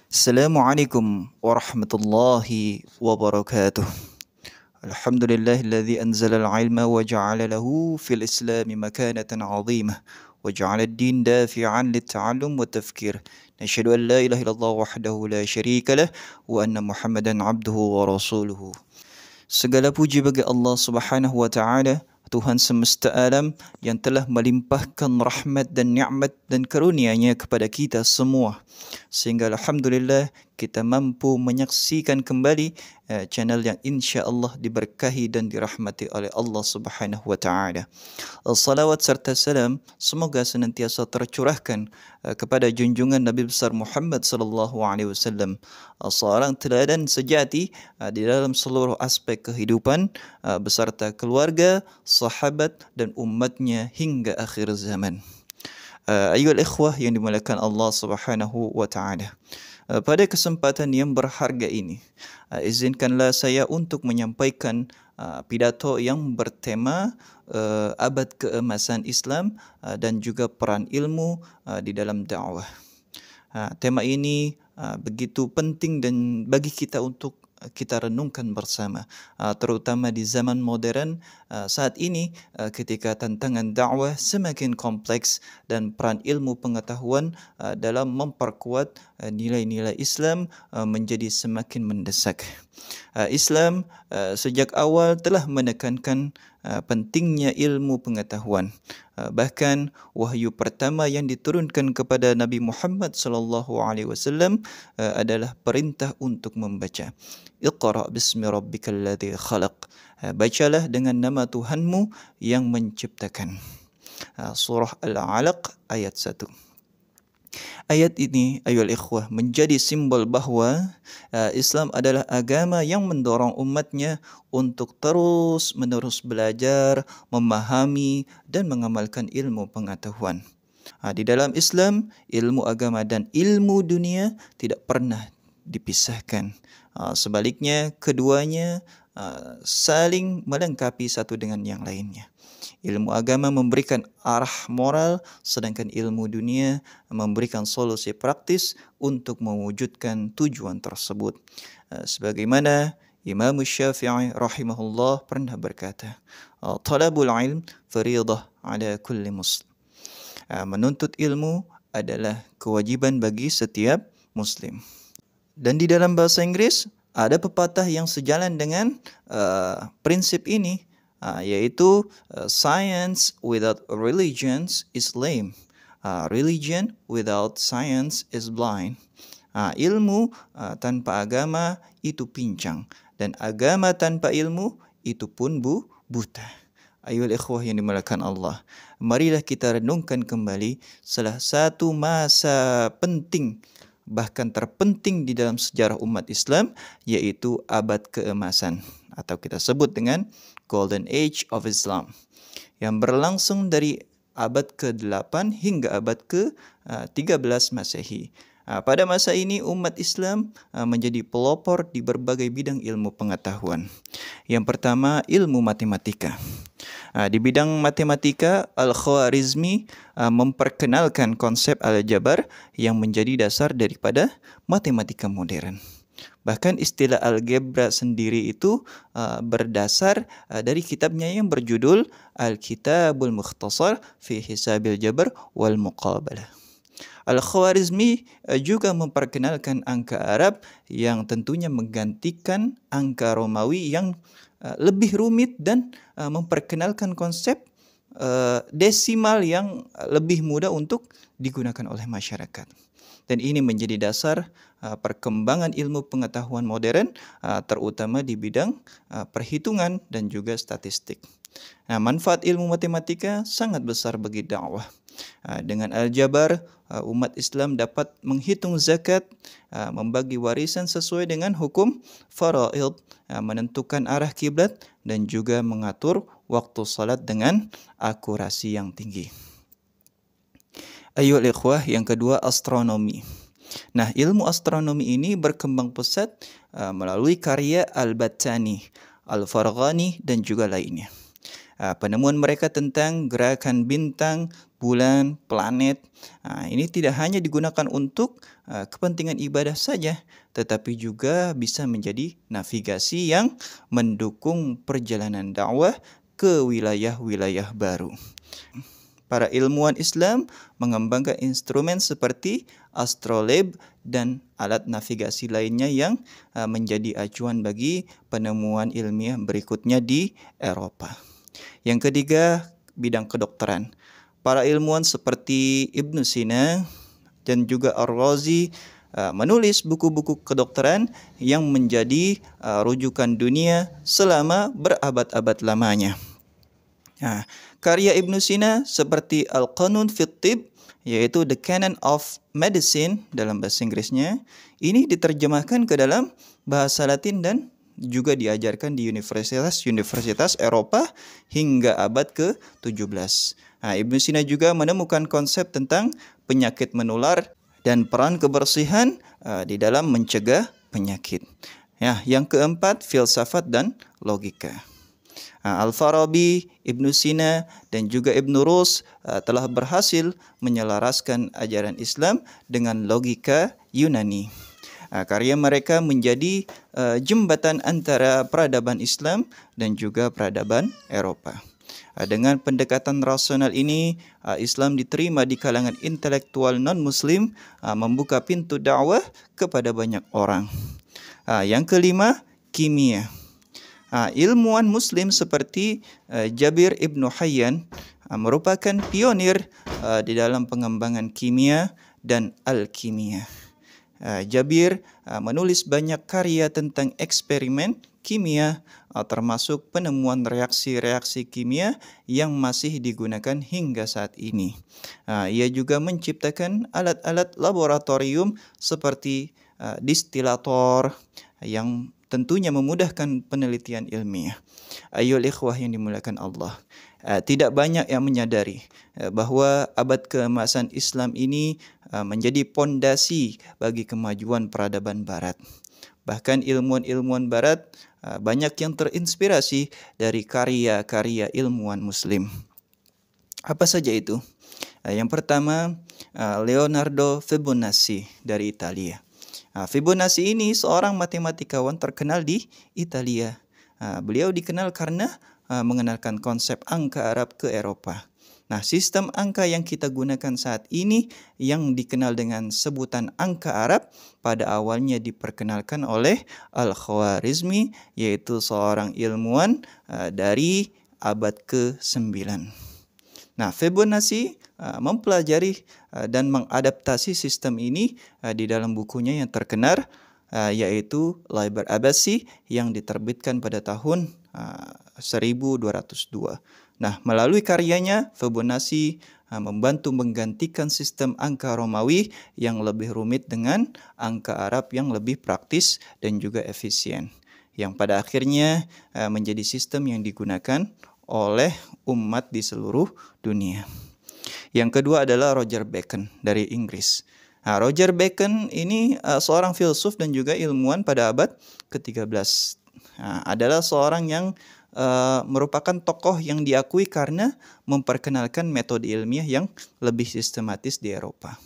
Assalamualaikum warahmatullahi wabarakatuh. Alhamdulillahilladzi anzalal ilma wa ja'ala lahu fil islami makanatan 'azimah wa ja'ala ad-din dafi'an lit-ta'allum wa tafkir. Nashhadu an la ilaha illallah wahdahu la syarika lah wa anna Muhammadan 'abduhu wa rasuluhu. Segala puji bagi Allah Subhanahu wa taala, Tuhan semesta alam yang telah melimpahkan rahmat dan nikmat dan karunia-Nya kepada kita semua. Sehingga alhamdulillah kita mampu menyaksikan kembali channel yang insya-Allah diberkahi dan dirahmati oleh Allah Subhanahu wa taala. Salawat serta salam semoga senantiasa tercurahkan kepada junjungan Nabi besar Muhammad sallallahu alaihi wasallam, seorang teladan sejati di dalam seluruh aspek kehidupan beserta keluarga, sahabat dan umatnya hingga akhir zaman. Ayyuhal ikhwah yang dimuliakan Allah Subhanahu wa taala. Pada kesempatan yang berharga ini, izinkanlah saya untuk menyampaikan pidato yang bertema abad keemasan Islam dan juga peran ilmu di dalam dakwah. Tema ini begitu penting dan bagi kita untuk kita renungkan bersama, terutama di zaman modern saat ini ketika tantangan dakwah semakin kompleks dan peran ilmu pengetahuan dalam memperkuat nilai-nilai Islam menjadi semakin mendesak. Islam sejak awal telah menekankan pentingnya ilmu pengetahuan. Bahkan wahyu pertama yang diturunkan kepada Nabi Muhammad sallallahu alaihi wasallam adalah perintah untuk membaca. Iqra bismi rabbikal ladzi khalaq. Bacalah dengan nama Tuhanmu yang menciptakan. Surah Al-Alaq ayat 1. Ayat ini, ayyuhal ikhwah, menjadi simbol bahawa Islam adalah agama yang mendorong umatnya untuk terus-menerus belajar, memahami dan mengamalkan ilmu pengetahuan. Di dalam Islam, ilmu agama dan ilmu dunia tidak pernah dipisahkan. Sebaliknya, keduanya saling melengkapi satu dengan yang lainnya. Ilmu agama memberikan arah moral, sedangkan ilmu dunia memberikan solusi praktis untuk mewujudkan tujuan tersebut. Sebagaimana Imam Syafi'i rahimahullah pernah berkata, "Talabul ilm fariidah ala kulli muslim." Menuntut ilmu adalah kewajiban bagi setiap muslim. Dan di dalam bahasa Inggris ada pepatah yang sejalan dengan prinsip ini, yaitu science without religion is lame. Religion without science is blind. Ilmu tanpa agama itu pincang, dan agama tanpa ilmu itu pun buta. Ayyuhal ikhwah yang dimuliakan Allah, marilah kita renungkan kembali salah satu masa penting, bahkan terpenting di dalam sejarah umat Islam, yaitu abad keemasan atau kita sebut dengan Golden Age of Islam, yang berlangsung dari abad ke-8 hingga abad ke-13 Masehi. Pada masa ini umat Islam menjadi pelopor di berbagai bidang ilmu pengetahuan. Yang pertama, ilmu matematika. Di bidang matematika, Al-Khwarizmi memperkenalkan konsep aljabar yang menjadi dasar daripada matematika modern. Bahkan istilah algebra sendiri itu berdasar dari kitabnya yang berjudul Al-Kitabul Mukhtasar fi Hisabil Jabr wal Muqabalah. Al-Khwarizmi juga memperkenalkan angka Arab yang tentunya menggantikan angka Romawi yang lebih rumit dan memperkenalkan konsep desimal yang lebih mudah untuk digunakan oleh masyarakat. Dan ini menjadi dasar perkembangan ilmu pengetahuan modern, terutama di bidang perhitungan dan juga statistik. Manfaat ilmu matematika sangat besar bagi dakwah. Dengan aljabar, umat Islam dapat menghitung zakat, membagi warisan sesuai dengan hukum faraid, menentukan arah kiblat dan juga mengatur waktu salat dengan akurasi yang tinggi. Ayyuhal ikhwah, yang kedua, astronomi. Ilmu astronomi ini berkembang pesat melalui karya Al-Battani, Al-Farghani dan juga lainnya. Penemuan mereka tentang gerakan bintang, bulan, planet. Ini tidak hanya digunakan untuk kepentingan ibadah saja, tetapi juga bisa menjadi navigasi yang mendukung perjalanan dakwah ke wilayah-wilayah baru. Para ilmuwan Islam mengembangkan instrumen seperti astrolabe dan alat navigasi lainnya yang menjadi acuan bagi penemuan ilmiah berikutnya di Eropa. Yang ketiga, bidang kedokteran. Para ilmuwan seperti Ibnu Sina dan juga Ar-Razi menulis buku-buku kedokteran yang menjadi rujukan dunia selama berabad-abad lamanya. Karya Ibnu Sina seperti Al-Qanun fit Tib, yaitu The Canon of Medicine dalam bahasa Inggrisnya, ini diterjemahkan ke dalam bahasa Latin dan juga diajarkan di universitas Eropa hingga abad ke-17. Ibnu Sina juga menemukan konsep tentang penyakit menular dan peran kebersihan di dalam mencegah penyakit. Yang keempat, filsafat dan logika. Al-Farabi, Ibnu Sina, dan juga Ibnu Rus telah berhasil menyelaraskan ajaran Islam dengan logika Yunani. Karya mereka menjadi jembatan antara peradaban Islam dan juga peradaban Eropa. Dengan pendekatan rasional ini, Islam diterima di kalangan intelektual non-Muslim, membuka pintu dakwah kepada banyak orang. Yang kelima, kimia. Ilmuwan Muslim seperti Jabir Ibnu Hayyan merupakan pionir di dalam pengembangan kimia dan alkimia. Jabir menulis banyak karya tentang eksperimen kimia, termasuk penemuan reaksi-reaksi kimia yang masih digunakan hingga saat ini. Ia juga menciptakan alat-alat laboratorium seperti distilator yang tentunya memudahkan penelitian ilmiah. Ayyuhal ikhwah yang dimuliakan Allah, tidak banyak yang menyadari bahwa abad keemasan Islam ini menjadi pondasi bagi kemajuan peradaban Barat. Bahkan ilmuwan-ilmuwan Barat banyak yang terinspirasi dari karya-karya ilmuwan Muslim. Apa saja itu? Yang pertama, Leonardo Fibonacci dari Italia. Fibonacci ini seorang matematikawan terkenal di Italia. Beliau dikenal karena mengenalkan konsep angka Arab ke Eropa. Sistem angka yang kita gunakan saat ini yang dikenal dengan sebutan angka Arab pada awalnya diperkenalkan oleh Al-Khwarizmi, yaitu seorang ilmuwan dari abad ke-9. Fibonacci mempelajari dan mengadaptasi sistem ini di dalam bukunya yang terkenal, yaitu Liber Abbasi yang diterbitkan pada tahun 1202. Melalui karyanya, Fibonacci membantu menggantikan sistem angka Romawi yang lebih rumit dengan angka Arab yang lebih praktis dan juga efisien, yang pada akhirnya menjadi sistem yang digunakan oleh umat di seluruh dunia. Yang kedua adalah Roger Bacon dari Inggris. Roger Bacon ini seorang filsuf dan juga ilmuwan pada abad ke-13. Adalah seorang yang merupakan tokoh yang diakui karena memperkenalkan metode ilmiah yang lebih sistematis di Eropa.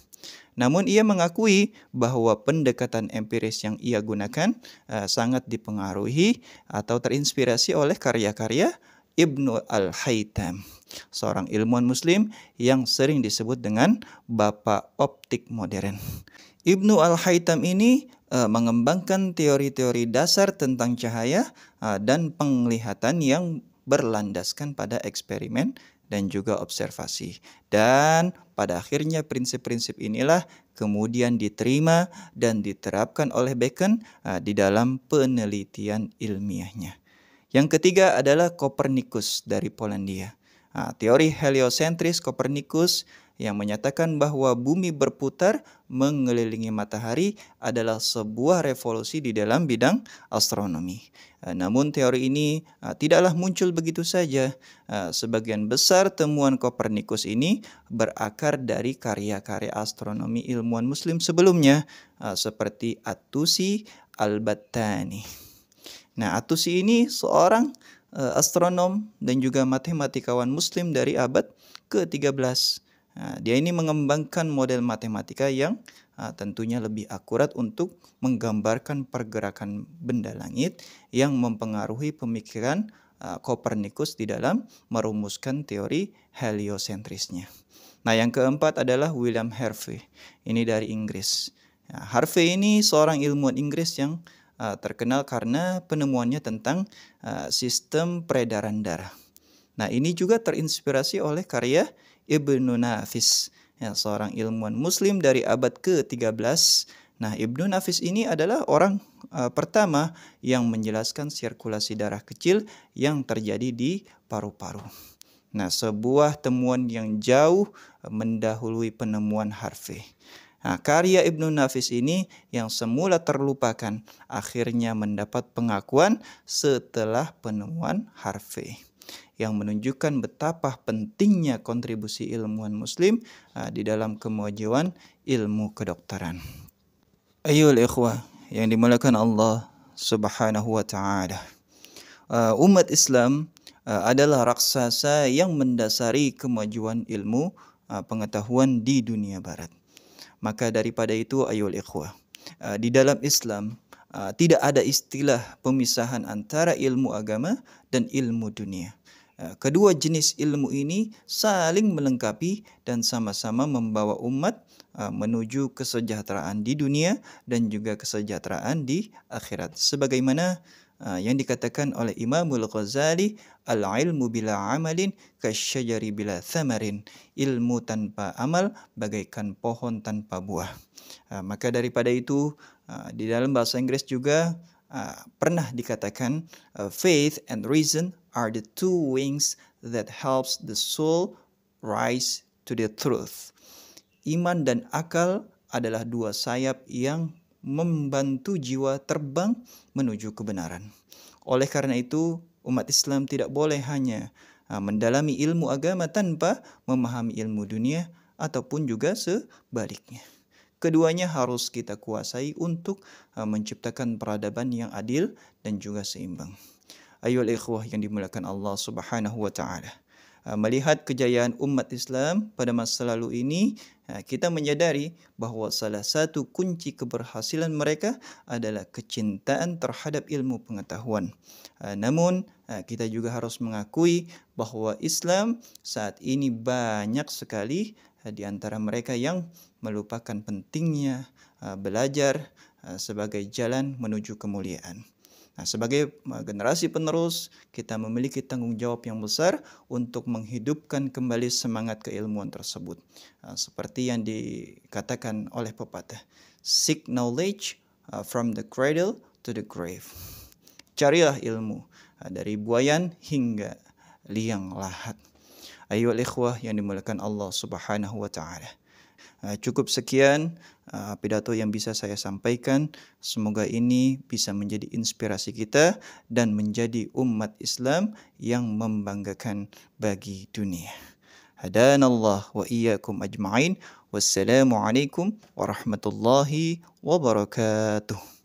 Namun ia mengakui bahwa pendekatan empiris yang ia gunakan sangat dipengaruhi atau terinspirasi oleh karya-karya Ibnu Al-Haytham, seorang ilmuwan Muslim yang sering disebut dengan Bapak Optik modern. Ibnu Al-Haytham ini mengembangkan teori-teori dasar tentang cahaya dan penglihatan yang berlandaskan pada eksperimen dan juga observasi. Dan pada akhirnya prinsip-prinsip inilah kemudian diterima dan diterapkan oleh Bacon di dalam penelitian ilmiahnya. Yang ketiga adalah Kopernikus dari Polandia. Teori heliosentris Kopernikus yang menyatakan bahwa bumi berputar mengelilingi matahari adalah sebuah revolusi di dalam bidang astronomi. Namun teori ini tidaklah muncul begitu saja. Sebagian besar temuan Kopernikus ini berakar dari karya-karya astronomi ilmuwan Muslim sebelumnya, seperti At-Tusi Al-Battani. At-Tusi ini seorang astronom dan juga matematikawan Muslim dari abad ke-13. Dia ini mengembangkan model matematika yang tentunya lebih akurat untuk menggambarkan pergerakan benda langit yang mempengaruhi pemikiran Kopernikus di dalam merumuskan teori heliosentrisnya. Nah, yang keempat adalah William Harvey. Ini dari Inggris. Harvey ini seorang ilmuwan Inggris yang terkenal karena penemuannya tentang sistem peredaran darah. Nah, ini juga terinspirasi oleh karya Ibnu Nafis, seorang ilmuwan Muslim dari abad ke-13. Nah, Ibnu Nafis ini adalah orang pertama yang menjelaskan sirkulasi darah kecil yang terjadi di paru-paru. Nah, sebuah temuan yang jauh mendahului penemuan Harvey. Nah, karya Ibnu Nafis ini yang semula terlupakan akhirnya mendapat pengakuan setelah penemuan Harvey, yang menunjukkan betapa pentingnya kontribusi ilmuwan muslim di dalam kemajuan ilmu kedokteran. Ayyuhal ikhwah yang dimuliakan Allah Subhanahu wa taala. Umat Islam adalah raksasa yang mendasari kemajuan ilmu pengetahuan di dunia barat. Maka daripada itu ayyuhal ikhwah, di dalam Islam tidak ada istilah pemisahan antara ilmu agama dan ilmu dunia. Kedua jenis ilmu ini saling melengkapi dan sama-sama membawa umat menuju kesejahteraan di dunia dan juga kesejahteraan di akhirat. Sebagaimana yang dikatakan oleh Imamul Ghazali, al-ilmu bila amalin kasyajari bila thamarin. Ilmu tanpa amal bagaikan pohon tanpa buah. Maka daripada itu di dalam bahasa Inggris juga pernah dikatakan faith and reason are the two wings that helps the soul rise to the truth. Iman dan akal adalah dua sayap yang membantu jiwa terbang menuju kebenaran. Oleh karena itu, umat Islam tidak boleh hanya mendalami ilmu agama tanpa memahami ilmu dunia ataupun juga sebaliknya. Keduanya harus kita kuasai untuk menciptakan peradaban yang adil dan juga seimbang. Ayyuhal ikhwah yang dimuliakan Allah Subhanahu wa taala. Melihat kejayaan umat Islam pada masa lalu ini, kita menyadari bahwa salah satu kunci keberhasilan mereka adalah kecintaan terhadap ilmu pengetahuan. Namun, kita juga harus mengakui bahwa Islam saat ini banyak sekali di antara mereka yang melupakan pentingnya belajar sebagai jalan menuju kemuliaan. Nah, sebagai generasi penerus, kita memiliki tanggung jawab yang besar untuk menghidupkan kembali semangat keilmuan tersebut. Seperti yang dikatakan oleh pepatah, seek knowledge from the cradle to the grave. Carilah ilmu dari buayan hingga liang lahat. Ayyuhal ikhwah yang dimuliakan Allah Subhanahu wa taala. Cukup sekian pidato yang bisa saya sampaikan. Semoga ini bisa menjadi inspirasi kita dan menjadi umat Islam yang membanggakan bagi dunia. Hadanallah wa iyyakum ajma'in. Wassalamualaikum warahmatullahi wabarakatuh.